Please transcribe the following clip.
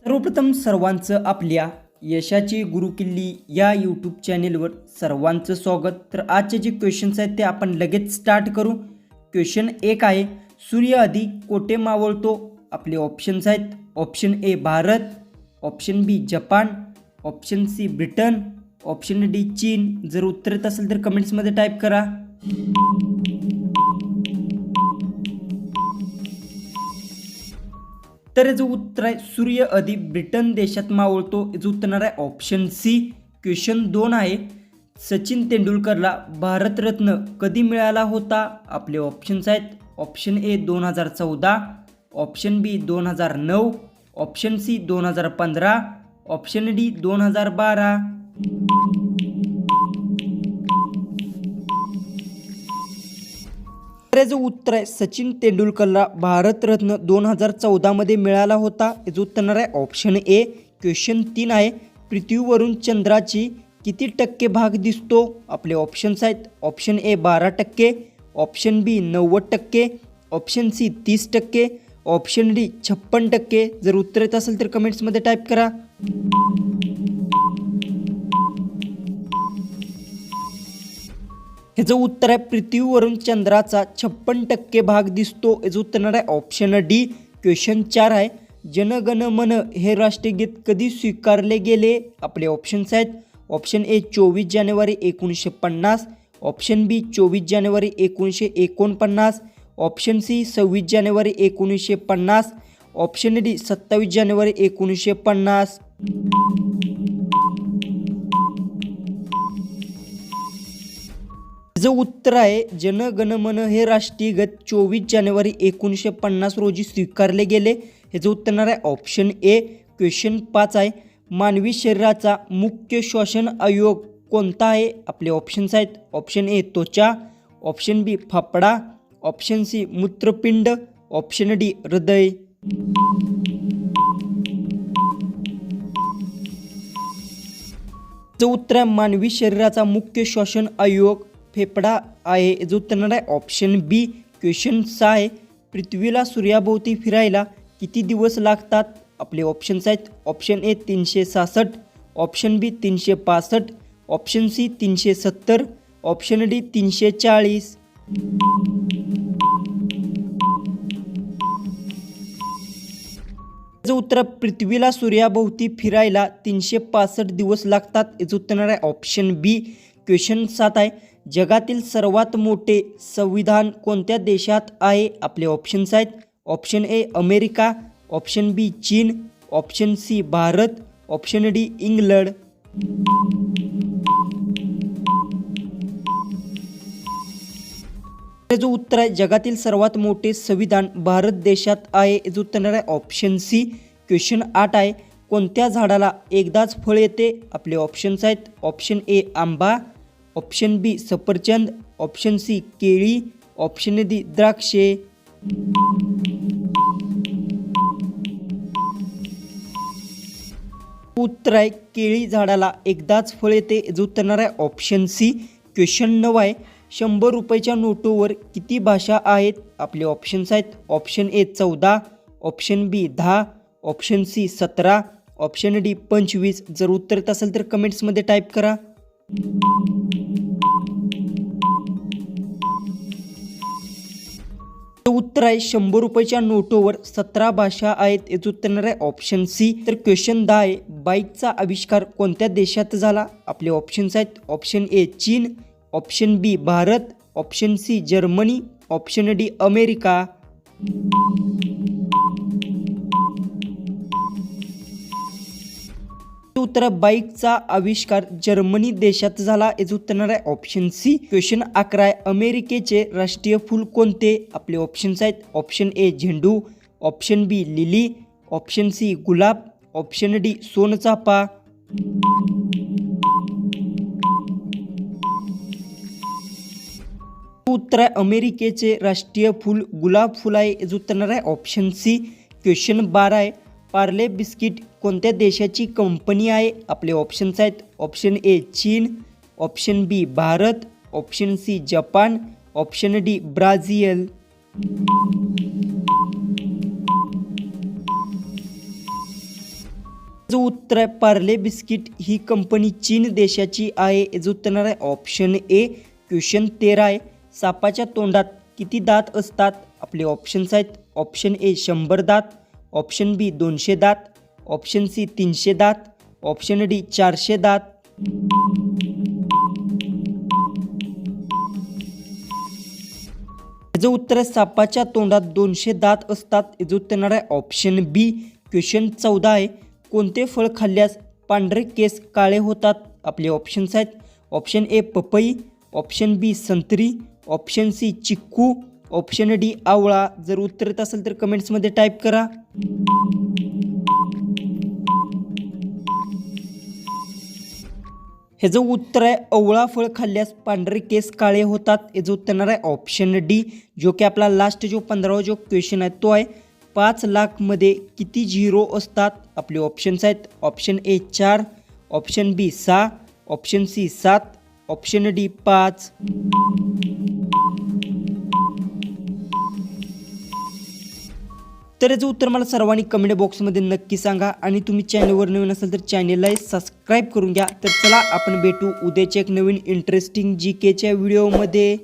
सर्वप्रथम सर्वांचं आपल्या यशाची गुरुकिल्ली या यूट्यूब चॅनेलवर सर्वांचं स्वागत। तर आजचे जे क्वेश्चन्स आहेत ते आपण लगेच स्टार्ट करू। क्वेश्चन 1 आहे, सूर्य आधी कोठे मावळतो? आपले ऑप्शन्स आहेत, option A Bharat, option B Japan, option C Britain, option D चीन। जर उत्तर येत असेल तर कमेंट्समध्ये टाईप करा। तर याचं उत्तर आहे सूर्य आधी ब्रिटन देशात मावळतो। याचं उत्तर आहे ऑप्शन सी। क्वेश्चन 2 आहे, सचिन तेंडुलकरला भारतरत्न कधी मिळाला होता? आपले ऑप्शन्स आहेत, option A 2014, option B 2009, option C 2015, option D 2012। याचं उत्तर आहे सचिन तेंडुलकरला भारतरत्न 2014 मध्ये मिळाला होता। याचं उत्तर आहे ऑप्शन ए। क्वेश्चन 3 आहे, पृथ्वीवरून चंद्राची किती टक्के भाग दिसतो? आपले ऑप्शन्स आहेत, option A 12%, option B 90%, option C 30%, option D 56%। जर उत्तर येत असेल तर कमेंट्समध्ये टाईप करा। ह्याचं उत्तर आहे पृथ्वीवरून चंद्राचा 56% भाग दिसतो। याचं उत्तर आहे ऑप्शन डी। क्वेश्चन 4 आहे, जन गण मन हे राष्ट्रगीत कधी स्वीकारले गेले? आपले ऑप्शन्स आहेत, ऑप्शन ए 24 जानेवारी 1950, ऑप्शन बी 24 जानेवारी 1949, ऑप्शन सी 26 जानेवारी 1950, ऑप्शन डी 27 जानेवारी 1950। याचं उत्तर आहे जन गण मन हे राष्ट्रीय गीत 24 जानेवारी 1950 रोजी स्वीकारले गेले। याचं उत्तर आहे ऑप्शन ए। क्वेश्चन 5 आहे, मानवी शरीराचा मुख्य श्वसन अवयव कोणता आहे? आपले ऑप्शन्स आहेत, ऑप्शन ए त्वचा, ऑप्शन बी फाफडा, ऑप्शन सी मूत्रपिंड, ऑप्शन डी हृदय। याचं उत्तर आहे मानवी शरीराचा मुख्य श्वसन अवयव फेफडा आहे। याचं उत्तर आहे ऑप्शन बी। क्वेश्चन 6 आहे, पृथ्वीला सूर्याभोवती फिरायला किती दिवस लागतात? आपले ऑप्शन्स आहेत, option A 366, option B 365, option C 370, option D 340। याचं उत्तर पृथ्वीला सूर्याभोवती फिरायला 365 दिवस लागतात। याचं उत्तर आहे ऑप्शन बी। क्वेश्चन 7 आहे, जगातील सर्वात मोठे संविधान कोणत्या देशात आहे? आपले ऑप्शन्स आहेत, option A America, option B चीन, option C Bharat, option D England. याचं उत्तर आहे जगातील सर्वात मोठे संविधान भारत देशात आहे। याचं उत्तर आहे ऑप्शन सी। क्वेश्चन 8 आहे, कोणत्या झाडाला एकदाच फळ येते? आपले ऑप्शन्स आहेत, ऑप्शन ए आंबा, ऑप्शन बी सफरचंद, ऑप्शन सी केळी, ऑप्शन डी द्राक्षे। उत्तर आहे केळी झाडाला एकदाच फळ येते। याचं उत्तर आहे ऑप्शन सी। क्वेश्चन 9 आहे, 100 रुपयाच्या नोटवर किती भाषा आहेत? आपले ऑप्शन्स आहेत, option A 14, option B 10, option C 17, option D 25। जर उत्तर येत असेल तर कमेंट्समध्ये टाईप करा। उत्तर आहे 100 रुपयाच्या नोटवर 17 भाषा आहेत। याचं उत्तर आहे ऑप्शन सी। तर क्वेश्चन 10 आहे, बाईकचा आविष्कार कोणत्या देशात झाला? आपले ऑप्शन्स आहेत, ऑप्शन ए चीन, option B Bharat, option C Germany, option D America. उत्तर बाईकचा आविष्कार जर्मनी देशात झाला। याचं उत्तर आहे ऑप्शन सी। क्वेश्चन 11 आहे, अमेरिकेचे राष्ट्रीय फूल कोणते? आपले ऑप्शन्स आहेत, ऑप्शन ए झेंडू, ऑप्शन बी लिली, ऑप्शन सी गुलाब, ऑप्शन डी सोनचाफा। उत्तर आहे अमेरिकेचे राष्ट्रीय फूल गुलाब फुल आहे। याचं उत्तर आहे ऑप्शन सी। क्वेश्चन 12 आहे, पार्ले बिस्किट कोणत्या देशाची कंपनी आहे? आपले ऑप्शन्स आहेत, ऑप्शन ए चीन, option B Bharat, option C Japan, option D Brazil. जो उत्तर आहे पार्ले बिस्किट ही कंपनी चीन देशाची आहे. याचं उत्तर येणार आहे ऑप्शन ए. क्वेश्चन 13 आहे. सापाच्या तोंडात किती दात असतात? आपले ऑप्शन्स आहेत. ऑप्शन ए 100 दात, ऑप्शन बी 200 दात, ऑप्शन सी 300 दात, ऑप्शन डी 400 दात. याचं उत्तर आहे सापाच्या तोंडात 200 दात असतात. याचं उत्तर येणार आहे ऑप्शन बी. क्वेश्चन 14 आहे. कोणते फळ खाल्ल्यास पांढरे केस काळे होतात? आपले ऑप्शन्स आहेत. ऑप्शन ए पपई, ऑप्शन बी संत्री, ऑप्शन सी चिक्कू, ऑप्शन डी आवळा. जर उत्तर येत असेल तर कमेंट्समध्ये टाईप करा. ह्याचं उत्तर आहे आवळा फळ खाल्ल्यास पांढरे केस काळे होतात. याचं उत्तर येणार आहे ऑप्शन डी. जो की आपला लास्ट जो 15वा जो क्वेश्चन आहे तो आहे 5 लाखमध्ये किती झिरो असतात? आपले ऑप्शन्स आहेत. Option A 4, option B 6, option C 7, option D 5. तर याचं उत्तर मला सर्वांनी कमेंट बॉक्समध्ये नक्की सांगा. आणि तुम्ही चॅनलवर नवीन असाल तर चॅनलला सबस्क्राईब करून घ्या. तर चला आपण भेटू उद्याच्या एक नवीन इंटरेस्टिंग GKच्या व्हिडिओमध्ये.